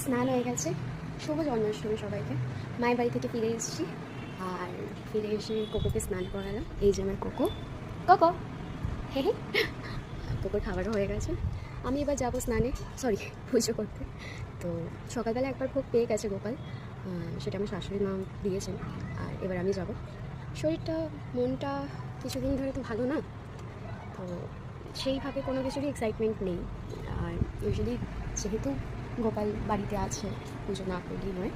স্নান হয়ে গেছে। শুভ জন্মাষ্টমী সবাইকে। মায়ের বাড়ি থেকে ফিরে এসেছি, আর ফিরে এসে কোকোকে স্নান করালাম। এই যে আমার কোকো, কোকো হে হে, কোকোর খাবারও হয়ে গেছে। আমি এবার যাবো স্নানে, সরি পুজো করতে। তো সকালবেলা একবার ভোগ পেয়ে গেছে গোপাল, সেটা আমার শাশুড়ি মা দিয়েছেন। আর এবার আমি যাব। শরীরটা মনটা কিছুদিন ধরে তো ভালো না, তো সেইভাবে কোনো কিছুরই এক্সাইটমেন্ট নেই। আর ইউজুয়ালি যেহেতু গোপাল বাড়িতে আছে, পুজো না করলেই নয়।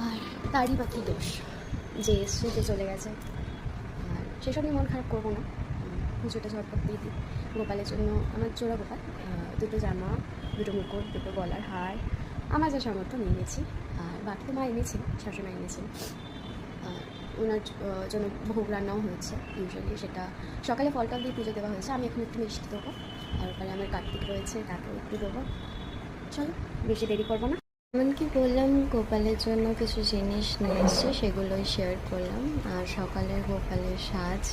আর তারই বা কী দোষ, যে এসছে যে চলে গেছে। আর সেসব নিয়ে মন খারাপ করবো না, পুজোটা ঝটপট দিয়ে দিই। গোপালের জন্য আমার জোড়া গোপাল, দুটো জামা, দুটো মুকুট, দুটো গলার হার, আমার যা সামর্থ্য নিয়ে গেছি। আর বাকি তো মা এনেছি, শাশুড়ি এনেছেন। ওনার জন্য ভোগ রান্নাও হয়েছে। ইউজুয়ালি সেটা সকালে ফল টল দিয়ে পুজো দেওয়া হয়েছে। আমি এখন একটু মিষ্টি দেবো, আর ওখানে আমার কার্তিক রয়েছে, তাকেও একটু দেবো। চলো বেশি দেরি করবো না। এমনকি বললাম গোপালের জন্য কিছু জিনিস নিয়ে এসেছি, সেগুলোই শেয়ার করলাম। আর সকালের গোপালের সাজ,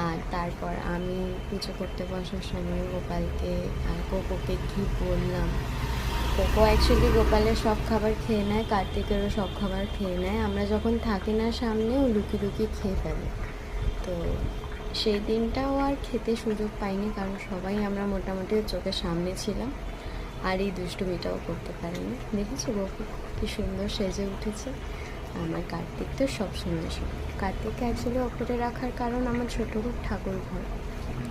আর তারপর আমি পুজো করতে বসার সময় গোপালকে আর কোকোকে কী বললাম। কোকো অ্যাকচুয়ালি গোপালের সব খাবার খেয়ে নেয়, কার্তিকেরও সব খাবার খেয়ে নেয়। আমরা যখন থাকি না সামনে, ও লুকিয়ে লুকিয়ে খেয়ে ফেলে। তো সেই দিনটাও আর খেতে সুযোগ পাইনি, কারণ সবাই আমরা মোটামুটি চোখের সামনে ছিলাম। আর এই দুষ্টুমিটাও করতে পারিনি। দেখেছো গোপু কী সুন্দর সেজে উঠেছে। আমার কার্তিক তো সবসময় কার্তিককে অ্যাকচুয়ালি ওপরে রাখার কারণ আমার ছোটো ঠাকুর ঘর,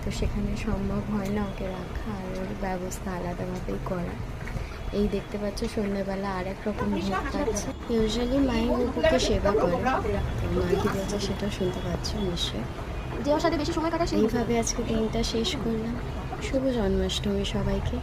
তো সেখানে সম্ভব হয় না ওকে রাখা, আর ওর ব্যবস্থা আলাদাভাবেই করা। এই দেখতে পাচ্ছ সন্ধ্যেবেলা আর এক রকম ভোগ পাচ্ছে। ইউজুয়ালি মাই গোপুকে সেবা করে, মা কি বলছে সেটা শুনতে পাচ্ছ নিশ্চয়ই। যে ওর সাথে বেশি সময় কাটা সেই এইভাবে আজকে দিনটা শেষ করলাম। শুভ জন্মাষ্টমী সবাইকে।